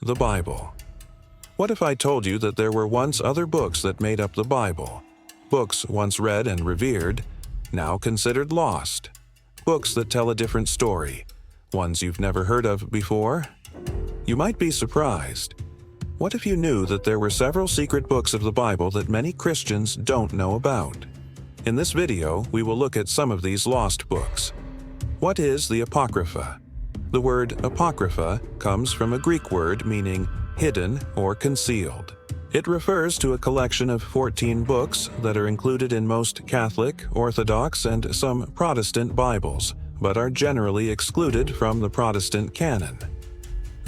The Bible. What if I told you that there were once other books that made up the Bible? Books once read and revered, now considered lost. Books that tell a different story, ones you've never heard of before? You might be surprised. What if you knew that there were several secret books of the Bible that many Christians don't know about? In this video, we will look at some of these lost books. What is the Apocrypha? The word Apocrypha comes from a Greek word meaning hidden or concealed. It refers to a collection of 14 books that are included in most Catholic, Orthodox, and some Protestant Bibles, but are generally excluded from the Protestant canon.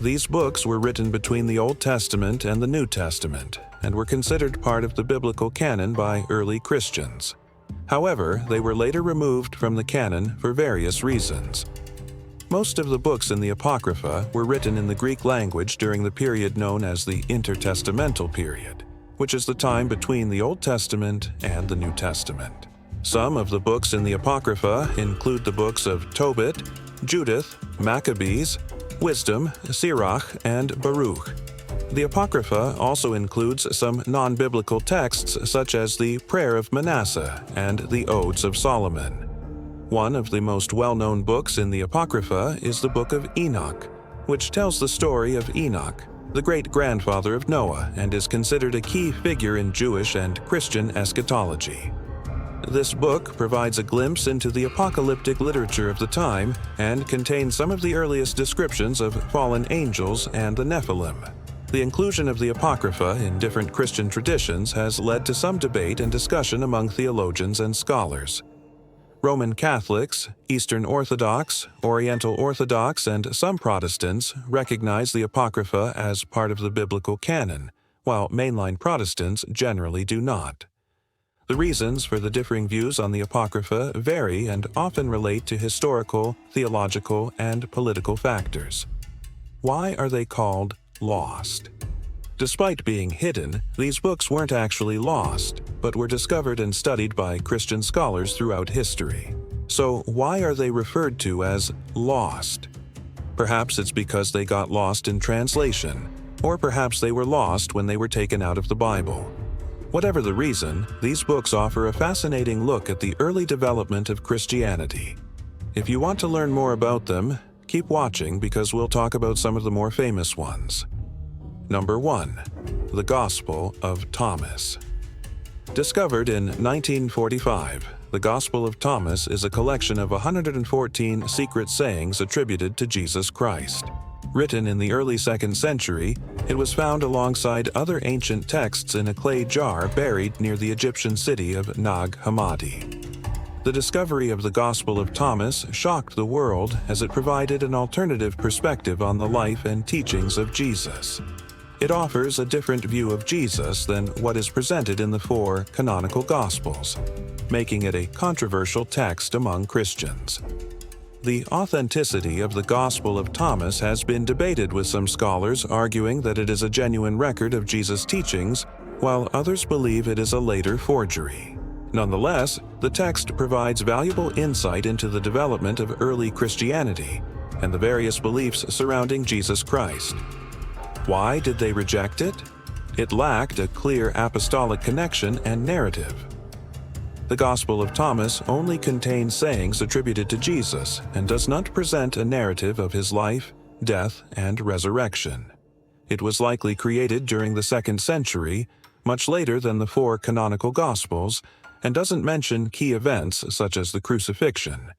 These books were written between the Old Testament and the New Testament, and were considered part of the biblical canon by early Christians. However, they were later removed from the canon for various reasons. Most of the books in the Apocrypha were written in the Greek language during the period known as the intertestamental period, which is the time between the Old Testament and the New Testament. Some of the books in the Apocrypha include the books of Tobit, Judith, Maccabees, Wisdom, Sirach, and Baruch. The Apocrypha also includes some non-biblical texts such as the Prayer of Manasseh and the Odes of Solomon. One of the most well-known books in the Apocrypha is the Book of Enoch, which tells the story of Enoch, the great-grandfather of Noah, and is considered a key figure in Jewish and Christian eschatology. This book provides a glimpse into the apocalyptic literature of the time and contains some of the earliest descriptions of fallen angels and the Nephilim. The inclusion of the Apocrypha in different Christian traditions has led to some debate and discussion among theologians and scholars. Roman Catholics, Eastern Orthodox, Oriental Orthodox, and some Protestants recognize the Apocrypha as part of the biblical canon, while mainline Protestants generally do not. The reasons for the differing views on the Apocrypha vary and often relate to historical, theological, and political factors. Why are they called lost? Despite being hidden, these books weren't actually lost, but were discovered and studied by Christian scholars throughout history. So why are they referred to as lost? Perhaps it's because they got lost in translation, or perhaps they were lost when they were taken out of the Bible. Whatever the reason, these books offer a fascinating look at the early development of Christianity. If you want to learn more about them, keep watching because we'll talk about some of the more famous ones. Number 1. The Gospel of Thomas. Discovered in 1945, the Gospel of Thomas is a collection of 114 secret sayings attributed to Jesus Christ. Written in the early 2nd century, it was found alongside other ancient texts in a clay jar buried near the Egyptian city of Nag Hammadi. The discovery of the Gospel of Thomas shocked the world as it provided an alternative perspective on the life and teachings of Jesus. It offers a different view of Jesus than what is presented in the 4 canonical Gospels, making it a controversial text among Christians. The authenticity of the Gospel of Thomas has been debated, with some scholars arguing that it is a genuine record of Jesus' teachings, while others believe it is a later forgery. Nonetheless, the text provides valuable insight into the development of early Christianity and the various beliefs surrounding Jesus Christ. Why did they reject it? It lacked a clear apostolic connection and narrative. The Gospel of Thomas only contains sayings attributed to Jesus and does not present a narrative of his life, death, and resurrection. It was likely created during the 2nd century, much later than the 4 canonical Gospels, and doesn't mention key events such as the crucifixion.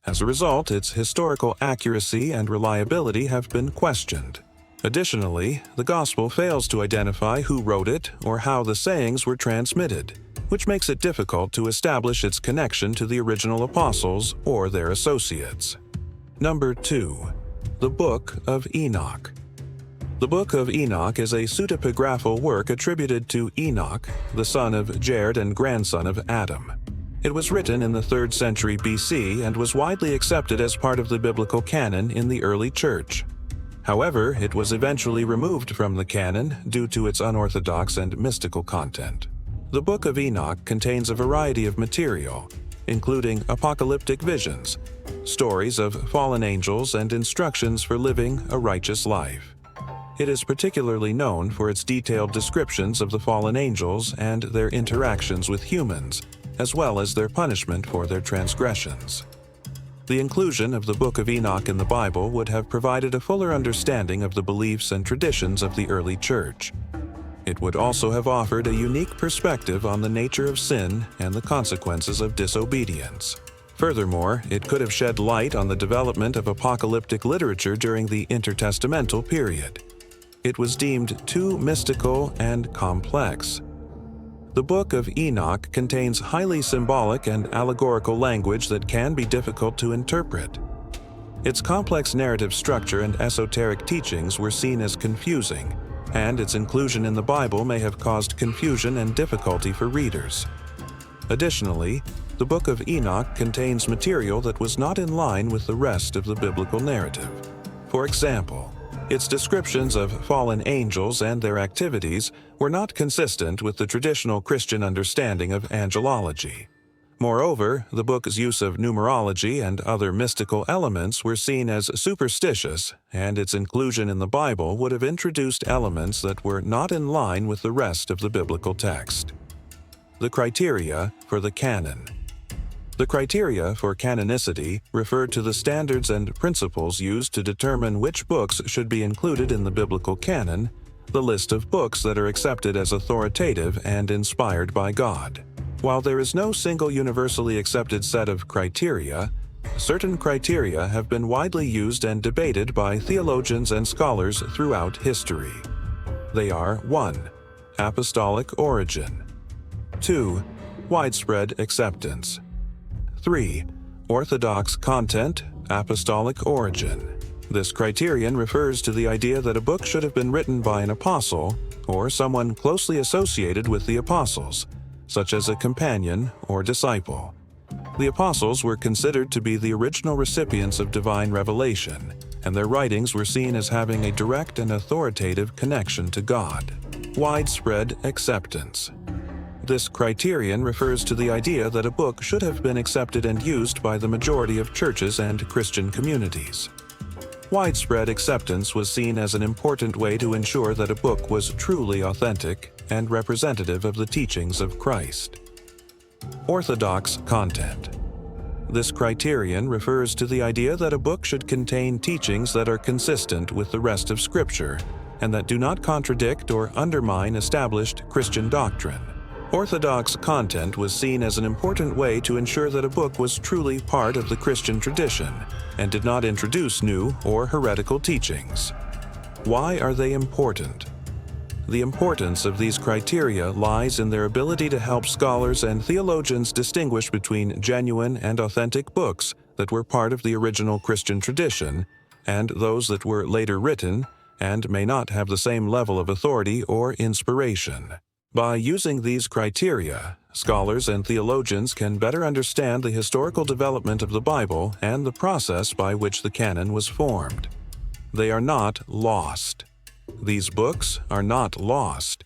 As a result, its historical accuracy and reliability have been questioned. Additionally, the Gospel fails to identify who wrote it or how the sayings were transmitted, which makes it difficult to establish its connection to the original apostles or their associates. Number 2. The Book of Enoch. The Book of Enoch is a pseudepigraphal work attributed to Enoch, the son of Jared and grandson of Adam. It was written in the 3rd century BC and was widely accepted as part of the biblical canon in the early church. However, it was eventually removed from the canon due to its unorthodox and mystical content. The Book of Enoch contains a variety of material, including apocalyptic visions, stories of fallen angels, and instructions for living a righteous life. It is particularly known for its detailed descriptions of the fallen angels and their interactions with humans, as well as their punishment for their transgressions. The inclusion of the Book of Enoch in the Bible would have provided a fuller understanding of the beliefs and traditions of the early church. It would also have offered a unique perspective on the nature of sin and the consequences of disobedience. Furthermore, it could have shed light on the development of apocalyptic literature during the intertestamental period. It was deemed too mystical and complex. The Book of Enoch contains highly symbolic and allegorical language that can be difficult to interpret. Its complex narrative structure and esoteric teachings were seen as confusing, and its inclusion in the Bible may have caused confusion and difficulty for readers. Additionally, the Book of Enoch contains material that was not in line with the rest of the biblical narrative. For example, its descriptions of fallen angels and their activities were not consistent with the traditional Christian understanding of angelology. Moreover, the book's use of numerology and other mystical elements were seen as superstitious, and its inclusion in the Bible would have introduced elements that were not in line with the rest of the biblical text. The criteria for the canon. The criteria for canonicity referred to the standards and principles used to determine which books should be included in the biblical canon, the list of books that are accepted as authoritative and inspired by God. While there is no single universally accepted set of criteria, certain criteria have been widely used and debated by theologians and scholars throughout history. They are 1. Apostolic origin. 2. Widespread acceptance. 3. Orthodox content, apostolic origin. This criterion refers to the idea that a book should have been written by an apostle or someone closely associated with the apostles, such as a companion or disciple. The apostles were considered to be the original recipients of divine revelation, and their writings were seen as having a direct and authoritative connection to God. Widespread acceptance. This criterion refers to the idea that a book should have been accepted and used by the majority of churches and Christian communities. Widespread acceptance was seen as an important way to ensure that a book was truly authentic and representative of the teachings of Christ. Orthodox content. This criterion refers to the idea that a book should contain teachings that are consistent with the rest of Scripture and that do not contradict or undermine established Christian doctrine. Orthodox content was seen as an important way to ensure that a book was truly part of the Christian tradition and did not introduce new or heretical teachings. Why are they important? The importance of these criteria lies in their ability to help scholars and theologians distinguish between genuine and authentic books that were part of the original Christian tradition and those that were later written and may not have the same level of authority or inspiration. By using these criteria, scholars and theologians can better understand the historical development of the Bible and the process by which the canon was formed. They are not lost. These books are not lost.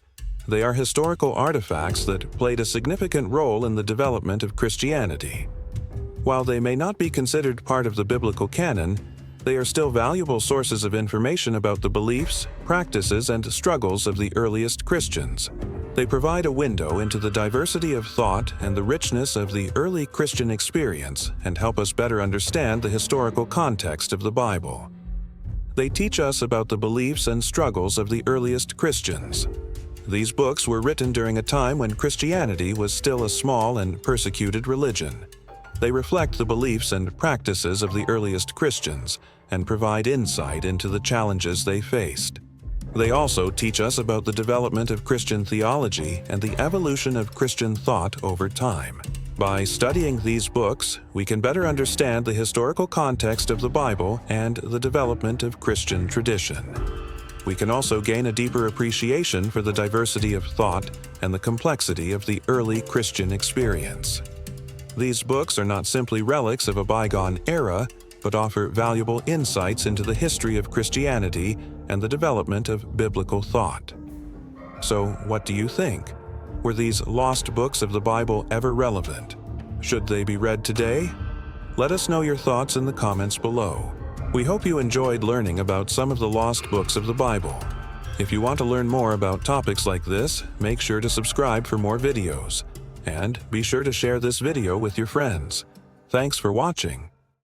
They are historical artifacts that played a significant role in the development of Christianity. While they may not be considered part of the biblical canon, they are still valuable sources of information about the beliefs, practices, and struggles of the earliest Christians. They provide a window into the diversity of thought and the richness of the early Christian experience and help us better understand the historical context of the Bible. They teach us about the beliefs and struggles of the earliest Christians. These books were written during a time when Christianity was still a small and persecuted religion. They reflect the beliefs and practices of the earliest Christians and provide insight into the challenges they faced. They also teach us about the development of Christian theology and the evolution of Christian thought over time. By studying these books, we can better understand the historical context of the Bible and the development of Christian tradition. We can also gain a deeper appreciation for the diversity of thought and the complexity of the early Christian experience. These books are not simply relics of a bygone era, but offer valuable insights into the history of Christianity and the development of biblical thought. So, what do you think? Were these lost books of the Bible ever relevant? Should they be read today? Let us know your thoughts in the comments below. We hope you enjoyed learning about some of the lost books of the Bible. If you want to learn more about topics like this, make sure to subscribe for more videos. And be sure to share this video with your friends. Thanks for watching.